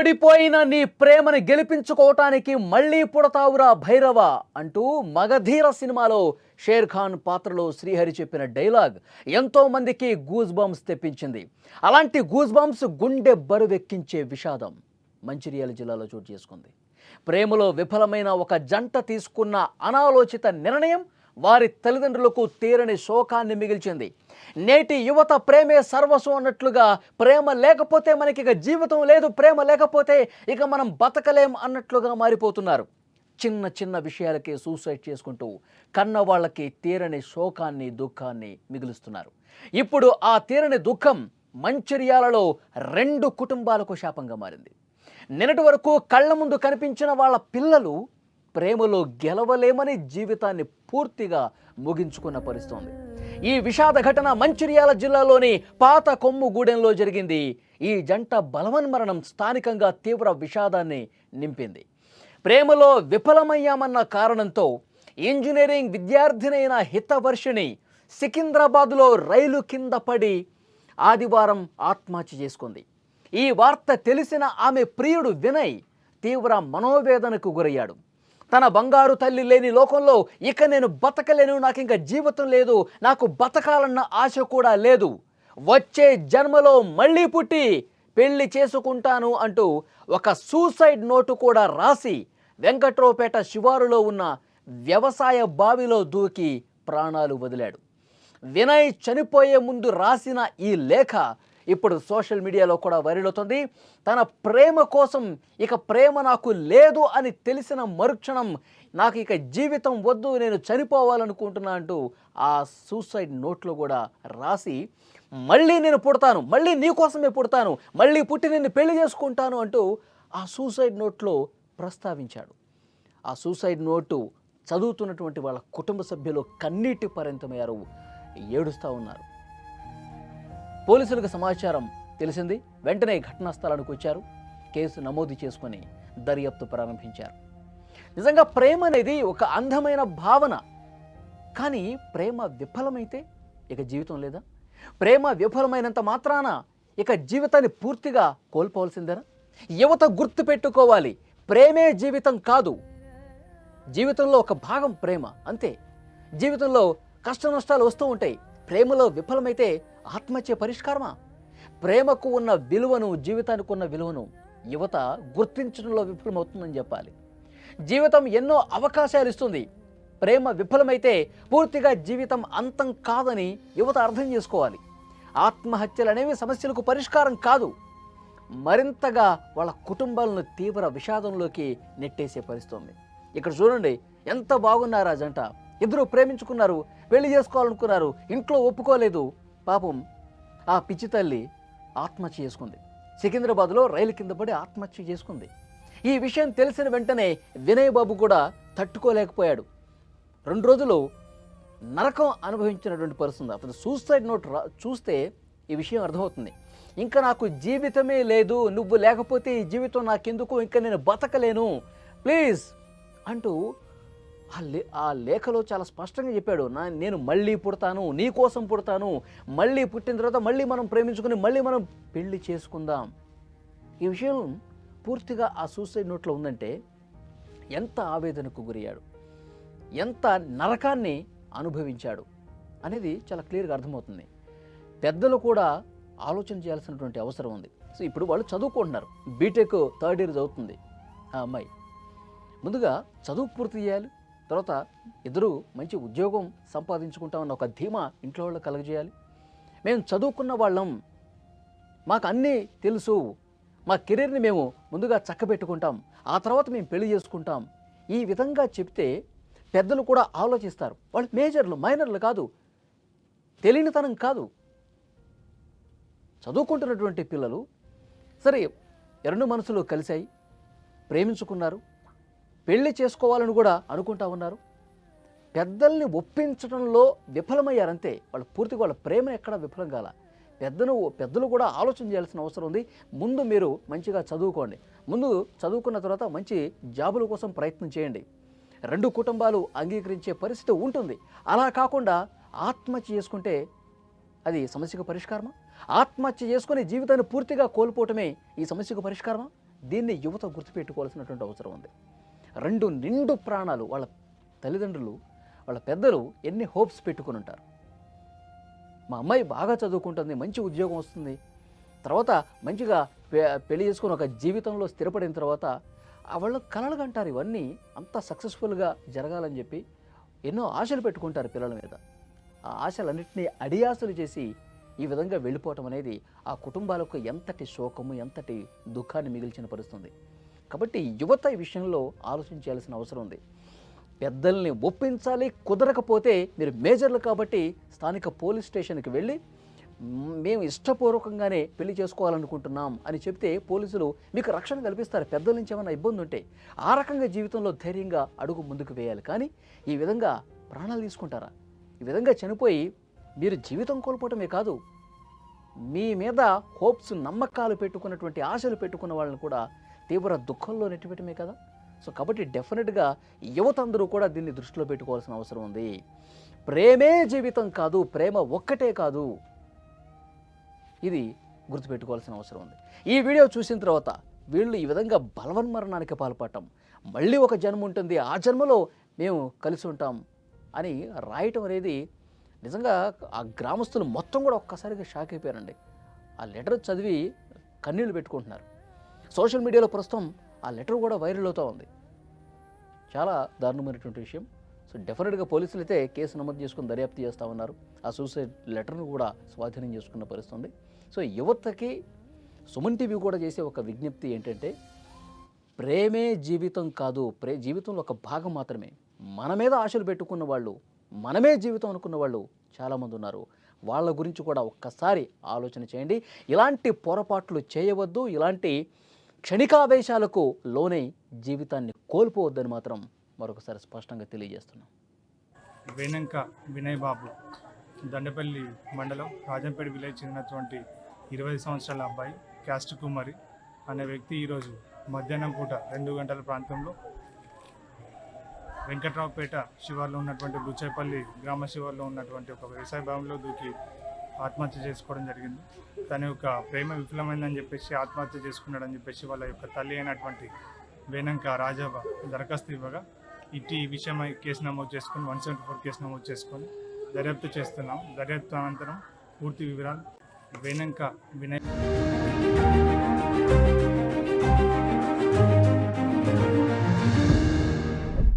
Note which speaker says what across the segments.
Speaker 1: ఓడిపోయిన నీ ప్రేమని గెలిపించుకోవటానికి మళ్ళీ పుడతావురా భైరవ అంటూ మగధీర సినిమాలో షేర్ ఖాన్ పాత్రలో శ్రీహరి చెప్పిన డైలాగ్ ఎంతో మందికి గూస్ బంప్స్ తెప్పించింది. అలాంటి గూస్ బంప్స్ గుండె బరువెక్కించే విషాదం మంచిర్యాల జిల్లాలో చోటు చేసుకుంది. ప్రేమలో విఫలమైన ఒక జంట తీసుకున్న అనాలోచిత నిర్ణయం వారి తల్లిదండ్రులకు తీరని శోకాన్ని మిగిల్చింది. నేటి యువత ప్రేమే సర్వస్వం అన్నట్లుగా ప్రేమ లేకపోతే మనకి ఇక జీవితం లేదు, ప్రేమ లేకపోతే ఇక మనం బతకలేం అన్నట్లుగా మారిపోతున్నారు. చిన్న చిన్న విషయాలకే సూసైడ్ చేసుకుంటూ కన్న వాళ్ళకి తీరని శోకాన్ని దుఃఖాన్ని మిగులుస్తున్నారు. ఇప్పుడు ఆ తీరని దుఃఖం మంచిర్యాలలో 2 కుటుంబాలకు శాపంగా మారింది. నిన్నటి వరకు కళ్ళ ముందు కనిపించిన వాళ్ళ పిల్లలు ప్రేమలో గెలవలేమని జీవితాన్ని పూర్తిగా ముగించుకున్న పరిస్థితి. ఈ విషాద ఘటన మంచిర్యాల జిల్లాలోని పాత కొమ్ముగూడెంలో జరిగింది. ఈ జంట బలవన్మరణం స్థానికంగా తీవ్ర విషాదాన్ని నింపింది. ప్రేమలో విఫలమయ్యామన్న కారణంతో ఇంజనీరింగ్ విద్యార్థినైన హితవర్షిణి సికింద్రాబాద్లో రైలు కింద పడి ఆదివారం ఆత్మహత్య చేసుకుంది. ఈ వార్త తెలిసిన ఆమె ప్రియుడు వినయ్ తీవ్ర మనోవేదనకు గురయ్యాడు. తన బంగారు తల్లి లేని లోకంలో ఇక నేను బతకలేను, నాకు ఇంకా జీవితం లేదు, నాకు బతకాలన్న ఆశ కూడా లేదు, వచ్చే జన్మలో మళ్ళీ పుట్టి పెళ్లి చేసుకుంటాను అంటూ ఒక సూసైడ్ నోటు కూడా రాసి వెంకట్రావుపేట శివారులో ఉన్న వ్యవసాయ బావిలో దూకి ప్రాణాలు వదిలాడు. వినయ్ చనిపోయే ముందు రాసిన ఈ లేఖ ఇప్పుడు సోషల్ మీడియాలో కూడా వైరల్ అవుతుంది. తన ప్రేమ కోసం ఇక ప్రేమ నాకు లేదు అని తెలిసిన మరుక్షణం నాకు ఇక జీవితం వద్దు, నేను చనిపోవాలనుకుంటున్నా అంటూ ఆ సూసైడ్ నోట్లో కూడా రాసి మళ్ళీ నేను పుడతాను, మళ్ళీ నీకోసమే పుడతాను, మళ్ళీ పుట్టి నిన్ను పెళ్లి చేసుకుంటాను అంటూ ఆ సూసైడ్ నోట్లో ప్రస్తావించాడు. ఆ సూసైడ్ నోటు చదువుతున్నటువంటి వాళ్ళ కుటుంబ సభ్యులు కన్నీటి పర్యంతమయ్యారు, ఏడుస్తూ ఉన్నారు. పోలీసులకు సమాచారం తెలిసింది. వెంటనే ఘటనా స్థలానికి వచ్చారు. కేసు నమోదు చేసుకొని దర్యాప్తు ప్రారంభించారు. నిజంగా ప్రేమ అనేది ఒక అందమైన భావన. కానీ ప్రేమ విఫలమైతే ఇక జీవితం లేదా? ప్రేమ విఫలమైనంత మాత్రాన ఇక జీవితాన్ని పూర్తిగా కోల్పోవాల్సిందేనా? యువత గుర్తుపెట్టుకోవాలి, ప్రేమే జీవితం కాదు. జీవితంలో ఒక భాగం ప్రేమ, అంతే. జీవితంలో కష్ట నష్టాలు వస్తూ ఉంటాయి. ప్రేమలో విఫలమైతే ఆత్మహత్య పరిష్కారమా? ప్రేమకు ఉన్న విలువను, జీవితానికి ఉన్న విలువను యువత గుర్తించడంలో విఫలమవుతుందని చెప్పాలి. జీవితం ఎన్నో అవకాశాలు ఇస్తుంది. ప్రేమ విఫలమైతే పూర్తిగా జీవితం అంతం కాదని యువత అర్థం చేసుకోవాలి. ఆత్మహత్యలు అనేవి సమస్యలకు పరిష్కారం కాదు, మరింతగా వాళ్ళ కుటుంబాలను తీవ్ర విషాదంలోకి నెట్టేసే పరిస్థితి. ఇక్కడ చూడండి, ఎంత బాగున్నారు ఆ జంట. ఇద్దరు ప్రేమించుకున్నారు, పెళ్లి చేసుకోవాలనుకున్నారు, ఇంట్లో ఒప్పుకోలేదు. పాపం ఆ పిచ్చి తల్లి ఆత్మహత్య చేసుకుంది. సికింద్రాబాద్లో రైలు కింద పడి ఆత్మహత్య చేసుకుంది. ఈ విషయం తెలిసిన వెంటనే వినయ్ బాబు కూడా తట్టుకోలేకపోయాడు. 2 రోజులు నరకం అనుభవించినటువంటి పరిస్థితి. అతను సూసైడ్ నోట్ చూస్తే ఈ విషయం అర్థమవుతుంది. ఇంకా నాకు జీవితమే లేదు, నువ్వు లేకపోతే ఈ జీవితం నాకెందుకు, ఇంకా నేను బతకలేను, ప్లీజ్ అంటూ ఆ లేఖలో చాలా స్పష్టంగా చెప్పాడు. నేను మళ్ళీ పుడతాను, నీ కోసం పుడతాను, మళ్ళీ పుట్టిన తర్వాత మళ్ళీ మనం ప్రేమించుకుని మళ్ళీ మనం పెళ్లి చేసుకుందాం. ఈ విషయం పూర్తిగా ఆ సూసైడ్ నోట్లో ఉందంటే ఎంత ఆవేదనకు గురయ్యాడు, ఎంత నరకాన్ని అనుభవించాడు అనేది చాలా క్లియర్గా అర్థమవుతుంది. పెద్దలు కూడా ఆలోచన చేయాల్సినటువంటి అవసరం ఉంది. సో ఇప్పుడు వాళ్ళు చదువుకుంటున్నారు, బీటెక్ 3rd ఇయర్ చదువుతుంది ఆ అమ్మాయి. ముందుగా చదువు పూర్తి చేయాలి, తర్వాత ఇద్దరు మంచి ఉద్యోగం సంపాదించుకుంటామన్న ఒక ధీమా ఇంట్లో వాళ్ళు కలగజేయాలి. మేము చదువుకున్న వాళ్ళం, మాకు అన్నీ తెలుసు, మా కెరీర్ని మేము ముందుగా చక్కబెట్టుకుంటాం, ఆ తర్వాత మేము పెళ్లి చేసుకుంటాం. ఈ విధంగా చెప్తే పెద్దలు కూడా ఆలోచిస్తారు. వాళ్ళు మేజర్లు, మైనర్లు కాదు, తెలియనితనం కాదు. చదువుకుంటున్నటువంటి పిల్లలు సరే 2 మనసులు కలిశాయి, ప్రేమించుకున్నారు, పెళ్లి చేసుకోవాలని కూడా అనుకుంటా ఉన్నారు. పెద్దల్ని ఒప్పించడంలో విఫలమయ్యారంతే. వాళ్ళు పూర్తిగా వాళ్ళ ప్రేమ ఎక్కడా విఫలం కాల. పెద్దలు కూడా ఆలోచన చేయాల్సిన అవసరం ఉంది. ముందు మీరు మంచిగా చదువుకోండి, ముందు చదువుకున్న తర్వాత మంచి జాబుల కోసం ప్రయత్నం చేయండి. 2 కుటుంబాలు అంగీకరించే పరిస్థితి ఉంటుంది. అలా కాకుండా ఆత్మహత్య చేసుకుంటే అది సమస్యకు పరిష్కారమా? ఆత్మహత్య చేసుకుని జీవితాన్ని పూర్తిగా కోల్పోవటమే ఈ సమస్యకు పరిష్కారమా? దీన్ని యువత గుర్తుపెట్టుకోవాల్సినటువంటి అవసరం ఉంది. 2 నిండు ప్రాణాలు వాళ్ళ తల్లిదండ్రులు, వాళ్ళ పెద్దలు ఎన్ని హోప్స్ పెట్టుకుని ఉంటారు. మా అమ్మాయి బాగా చదువుకుంటుంది, మంచి ఉద్యోగం వస్తుంది, తర్వాత మంచిగా పెళ్లి చేసుకుని ఒక జీవితంలో స్థిరపడిన తర్వాత వాళ్ళు కలలు కంటారు. ఇవన్నీ అంత సక్సెస్ఫుల్గా జరగాలని చెప్పి ఎన్నో ఆశలు పెట్టుకుంటారు పిల్లల మీద. ఆ ఆశలన్నింటినీ అడియాసలు చేసి ఈ విధంగా వెళ్ళిపోవటం అనేది ఆ కుటుంబాలకు ఎంతటి శోకము, ఎంతటి దుఃఖాన్ని మిగిల్చిన పరిస్థితుంది. కాబట్టి యువత ఈ విషయంలో ఆలోచించాల్సిన అవసరం ఉంది. పెద్దల్ని ఒప్పించాలి. కుదరకపోతే మీరు మేజర్లు కాబట్టి స్థానిక పోలీస్ స్టేషన్కి వెళ్ళి మేము ఇష్టపూర్వకంగానే పెళ్లి చేసుకోవాలనుకుంటున్నాం అని చెప్తే పోలీసులు మీకు రక్షణ కల్పిస్తారు. పెద్దల నుంచి ఏమైనా ఇబ్బంది ఉంటే ఆ రకంగా జీవితంలో ధైర్యంగా అడుగు ముందుకు వేయాలి. కానీ ఈ విధంగా ప్రాణాలు తీసుకుంటారా? ఈ విధంగా చనిపోయి మీరు జీవితం కోల్పోవటమే కాదు, మీ మీద హోప్స్, నమ్మకాలు పెట్టుకున్నటువంటి ఆశలు పెట్టుకున్న వాళ్ళని కూడా తీవ్ర దుఃఖంలో నెట్టిపెట్టమే కదా. సో కాబట్టి డెఫినెట్గా యువత అందరూ కూడా దీన్ని దృష్టిలో పెట్టుకోవాల్సిన అవసరం ఉంది. ప్రేమే జీవితం కాదు, ప్రేమ ఒక్కటే కాదు, ఇది గుర్తుపెట్టుకోవాల్సిన అవసరం ఉంది. ఈ వీడియో చూసిన తర్వాత వీళ్ళు ఈ విధంగా బలవన్మరణానికి పాల్పడటం, మళ్ళీ ఒక జన్మ ఉంటుంది, ఆ జన్మలో మేము కలిసి ఉంటాం అని రాయటం అనేది నిజంగా ఆ గ్రామస్తులు మొత్తం కూడా ఒక్కసారిగా షాక్ అయిపోయారండి. ఆ లెటర్ చదివి కన్నీళ్లు పెట్టుకుంటున్నారు. సోషల్ మీడియాలో ప్రస్తుతం ఆ లెటర్ కూడా వైరల్ అవుతూ ఉంది. చాలా దారుణమైనటువంటి విషయం. సో డెఫినెట్గా పోలీసులు అయితే కేసు నమోదు చేసుకుని దర్యాప్తు చేస్తూ ఉన్నారు. ఆ సూసైడ్ లెటర్ను కూడా స్వాధీనం చేసుకున్న పరిస్థితుంది. సో యువతకి సుమన్ టీవీ కూడా చేసే ఒక విజ్ఞప్తి ఏంటంటే, ప్రేమే జీవితం కాదు, జీవితంలో ఒక భాగం మాత్రమే. మన మీద ఆశలు పెట్టుకున్న వాళ్ళు, మనమే జీవితం అనుకున్న వాళ్ళు చాలామంది ఉన్నారు. వాళ్ళ గురించి కూడా ఒక్కసారి ఆలోచన చేయండి. ఇలాంటి పొరపాట్లు చేయవద్దు, ఇలాంటి క్షణికావేశాలకు లోనై జీవితాన్ని కోల్పోవద్దని మాత్రం మరొకసారి స్పష్టంగా తెలియజేస్తున్నాం.
Speaker 2: వేనంక వినయ్ బాబు, దండపల్లి మండలం రాజంపేట విలేజ్ చెందినటువంటి 20 సంవత్సరాల అబ్బాయి క్యాస్ట్ కుమారి అనే వ్యక్తి ఈరోజు మధ్యాహ్నం పూట 2 గంటల ప్రాంతంలో వెంకట్రావుపేట శివార్లో ఉన్నటువంటి బుచ్చేపల్లి గ్రామ శివార్లో ఉన్నటువంటి ఒక వ్యవసాయ భవనంలో దూకి ఆత్మహత్య చేసుకోవడం జరిగింది. తన యొక్క ప్రేమ విఫలమైందని చెప్పేసి ఆత్మహత్య చేసుకున్నాడని చెప్పేసి వాళ్ళ యొక్క తల్లి అయినటువంటి వేనంక రాజాబా దరఖాస్తు ఇవ్వగా ఈ విషయమై కేసు నమోదు చేసుకొని 174 కేసు నమోదు చేసుకొని దర్యాప్తు చేస్తున్నాం. దర్యాప్తు అనంతరం పూర్తి వివరాలు వేనంక వినయ్.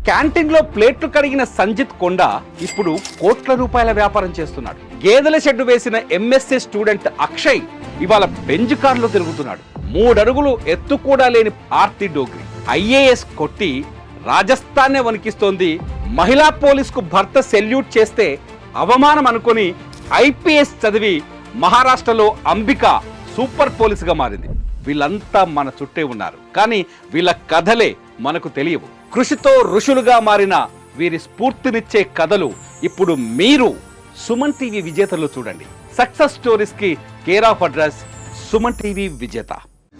Speaker 3: క్యాంటీన్లో ప్లేట్లు కడిగిన సంజిత్ కొండ ఇప్పుడు కోట్ల రూపాయల వ్యాపారం చేస్తున్నాడు. గేదెల షెడ్డు వేసిన ఎంఎస్సీ స్టూడెంట్ అక్షయ్ ఇవాళ బెంజ్ కార్లో తిరుగుతున్నాడు. 3 అడుగులు ఎత్తు కూడా లేని ఆర్తి డోగ్రి ఐఏఎస్ కొట్టి రాజస్థాన్నే వణికిస్తోంది. మహిళా పోలీసుకు భర్త సెల్యూట్ చేస్తే అవమానం అనుకొని ఐపీఎస్ చదివి మహారాష్ట్రలో అంబిక సూపర్ పోలీసుగా మారింది. వీళ్ళంతా మన చుట్టే ఉన్నారు, కానీ వీళ్ళ కథలే మనకు తెలియవు. కృషితో ఋషులుగా మారిన వీరి స్ఫూర్తినిచ్చే కథలు ఇప్పుడు మీరు సుమన్ టీవీ విజేతలు చూడండి. సక్సెస్ స్టోరీస్ కి care of address Suman TV విజేత.